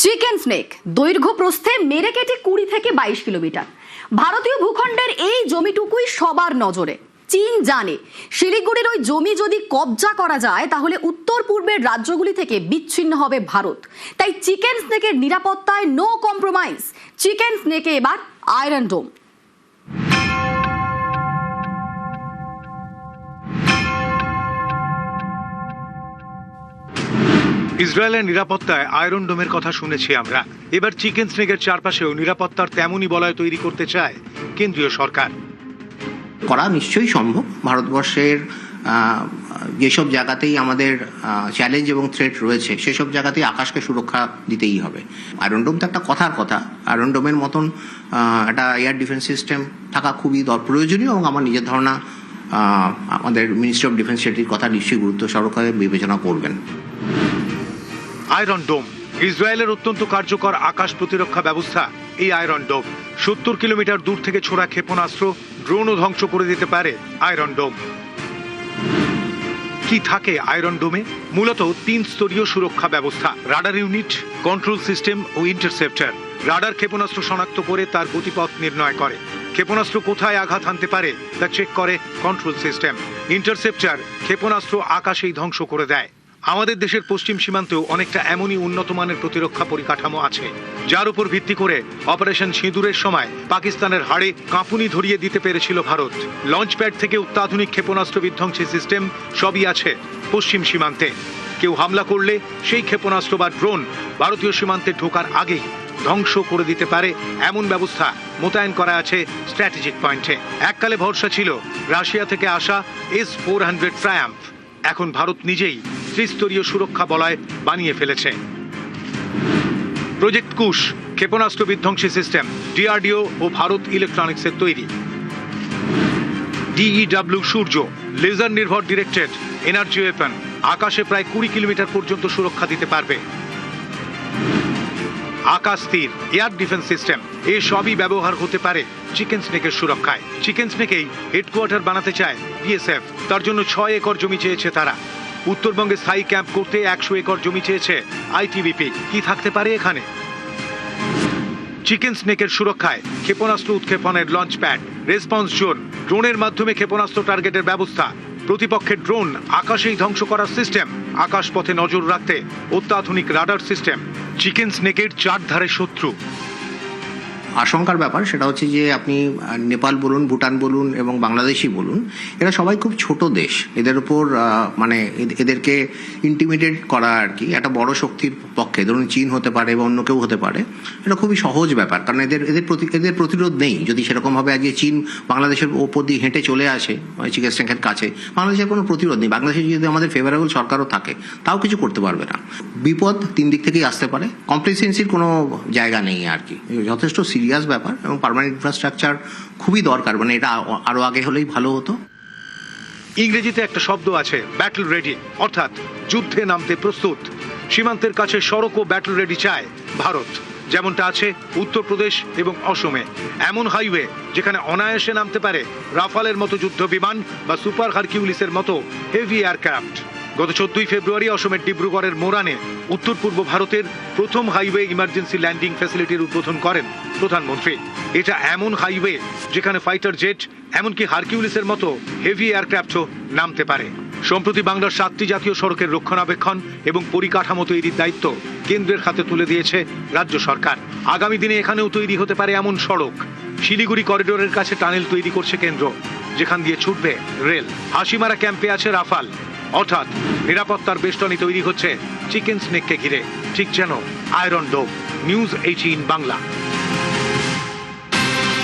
Chicken snake দৈর্ঘ্য প্রস্থে মেরে কেটে 20 থেকে 22 কিলোমিটার। ভারতীয় ভূখণ্ডের এই জমিটুকুই সবার নজরে। চীন জানে শিলিগুড়ির ওই জমি যদি কবজা করা যায় তাহলে উত্তর পূর্বের রাজ্যগুলি থেকে বিচ্ছিন্ন হবে ভারত। তাই চিকেন স্নেকের নিরাপত্তায় নো কম্প্রোমাইজ। চিকেন স্নেকে এবার আয়রন ডোম। ইসরায়েলের নিরাপত্তায় আয়রন ডোমের কথা শুনেছি আমরা। এবার চিকেন স্নেকের চারপাশেও নিরাপত্তার তেমনই বলয় তৈরি করতে চায় কেন্দ্রীয় সরকার। করা নিশ্চয়ই সম্ভব। ভারতবর্ষের যেসব জায়গাতেই আমাদের চ্যালেঞ্জ এবং থ্রেট রয়েছে সেসব জায়গাতেই আকাশকে সুরক্ষা দিতেই হবে। আয়রন ডোম তো একটা কথার কথা। আয়রন ডোমের মতন একটা এয়ার ডিফেন্স সিস্টেম থাকা খুবই প্রয়োজনীয় এবং আমার নিজের ধারণা আমাদের মিনিস্ট্রি অফ ডিফেন্স সেটির কথা নিশ্চয়ই গুরুত্ব সহকারে বিবেচনা করবেন। আয়রন ডোম ইসরায়েলের অত্যন্ত কার্যকর আকাশ প্রতিরক্ষা ব্যবস্থা। এই আয়রন ডোম 70 কিলোমিটার দূর থেকে ছোড়া ক্ষেপণাস্ত্র, ড্রোনও ধ্বংস করে দিতে পারে আয়রন ডোম। কি থাকে আয়রন ডোমে? মূলত 3 স্তরীয় সুরক্ষা ব্যবস্থা, রাডার ইউনিট, কন্ট্রোল সিস্টেম ও ইন্টারসেপ্টর। রাডার ক্ষেপণাস্ত্র শনাক্ত করে তার গতিপথ নির্ণয় করে। ক্ষেপণাস্ত্র কোথায় আঘাত হানতে পারে তা চেক করে কন্ট্রোল সিস্টেম। ইন্টারসেপ্টর ক্ষেপণাস্ত্র আকাশেই ধ্বংস করে দেয়। আমাদের দেশের পশ্চিম সীমান্তেও অনেকটা এমনই উন্নত মানের প্রতিরক্ষা পরিকাঠামো আছে, যার উপর ভিত্তি করে অপারেশন সিঁদুরের সময় পাকিস্তানের হাড়ে কাঁপুনি ধরিয়ে দিতে পেরেছিল ভারত। লঞ্চ প্যাড থেকে অত্যাধুনিক ক্ষেপণাস্ত্র বিধ্বংসী সিস্টেম সবই আছে পশ্চিম সীমান্তে। কেউ হামলা করলে সেই ক্ষেপণাস্ত্র বা ড্রোন ভারতীয় সীমান্তে ঢোকার আগেই ধ্বংস করে দিতে পারে এমন ব্যবস্থা মোতায়েন করা আছে স্ট্র্যাটেজিক পয়েন্টে। এককালে ভরসা ছিল রাশিয়া থেকে আসা S-400 ট্রায়াম্ফ। এখন ভারত নিজেই ত্রিস্তরীয় সুরক্ষা বলয় বানিয়ে ফেলেছে। প্রজেক্ট কুশ ক্ষেপণাস্ত্র বিধ্বংসী সিস্টেম DRDO ও ভারত ইলেকট্রনিক্সের তৈরি। DEW সূর্য লেজার নির্ভর ডিরেক্টেড এনার্জি ওয়েপন, আকাশে প্রায় 20 কিলোমিটার পর্যন্ত সুরক্ষা দিতে পারবে। আকাশ তীর এয়ার ডিফেন্স সিস্টেম, এই সবই ব্যবহার হতে পারে চিকেন স্নেকের সুরক্ষায়। চিকেন স্নেকেই হেডকোয়ার্টার বানাতে চায় BSF। তার জন্য 6 একর জমি চেয়েছে তারা। উত্তরবঙ্গে স্থায়ী ক্যাম্প করতে 100 একর জমি চেয়েছে ITBP। কি থাকতে পারে এখানে? চিকেন স্নেকের সুরক্ষায় ক্ষেপণাস্ত্র উৎক্ষেপণের লঞ্চ প্যাড, রেসপন্স জোন, ড্রোনের মাধ্যমে ক্ষেপণাস্ত্র টার্গেটের ব্যবস্থা, প্রতিপক্ষের ড্রোন আকাশেই ধ্বংস করার সিস্টেম, আকাশপথে নজর রাখতে অত্যাধুনিক রাডার সিস্টেম। চিকেন স্নেকের চারধারে শত্রু। আশঙ্কার ব্যাপার সেটা হচ্ছে যে আপনি নেপাল বলুন, ভুটান বলুন এবং বাংলাদেশই বলুন, এরা সবাই খুব ছোট দেশ। এদের উপর এদেরকে ইন্টিমিডেট করা আর কি একটা বড় শক্তির পক্ষে, ধরুন চীন হতে পারে বা অন্য কেউ হতে পারে, এটা খুবই সহজ ব্যাপার। কারণ এদের প্রতিরোধ নেই। যদি সেরকম ভাবে আজকে চীন বাংলাদেশের ওপর দিয়ে হেঁটে চলে আসে চিকেন স্নেকের কাছে, বাংলাদেশের কোনো প্রতিরোধ নেই। বাংলাদেশে যদি আমাদের ফেভারেবল সরকারও থাকে তাও কিছু করতে পারবে না। বিপদ 3 দিক থেকেই আসতে পারে। কমপ্লেসেন্সির কোনো জায়গা নেই আর কি। যথেষ্ট সিরিয়াস ব্যাপার এবং পার্মানেন্ট ইনফ্রাস্ট্রাকচার খুবই দরকার। মানে এটা আরো আগে হলেই ভালো হতো। ইংরেজিতে একটা শব্দ আছে ব্যাটল রেডি, অর্থাৎ যুদ্ধে নামতে প্রস্তুত। সীমান্তের কাছে সড়ক ও ব্যাটল রেডি চায় ভারত, যেমনটা আছে উত্তরপ্রদেশ এবং অসমে। এমন হাইওয়ে যেখানে অনায়াসে নামতে পারে রাফালের মতো যুদ্ধ বিমান বা সুপার হারকিউলিসের মতো হেভি এয়ারক্রাফট। গত 14 ফেব্রুয়ারি অসমের ডিব্রুগড়ের মোরানে উত্তর পূর্ব ভারতের প্রথম হাইওয়ে ইমার্জেন্সি ল্যান্ডিং ফ্যাসিলিটির উদ্বোধন করেন প্রধানমন্ত্রী। এটা এমন হাইওয়ে যেখানে ফাইটার জেট, এমনকি হারকিউলিসের মতো হেভি এয়ারক্রাফটও নামতে পারে। সম্প্রতি বাংলার 7টি জাতীয় সড়কের রক্ষণাবেক্ষণ এবং পরিকাঠামো তৈরির দায়িত্ব কেন্দ্রের হাতে তুলে দিয়েছে রাজ্য সরকার। আগামী দিনে এখানেও তৈরি হতে পারে এমন সড়ক। শিলিগুড়ি করিডোরের কাছে টানেল তৈরি করছে কেন্দ্র, যেখান দিয়ে ছুটবে রেল। হাসিমারা ক্যাম্পে আছে রাফাল। অর্থাৎ নিরাপত্তার বেষ্টনী তৈরি হচ্ছে চিকেন স্নেককে ঘিরে, ঠিক যেন আয়রন ডোম। নিউজ 18 বাংলা।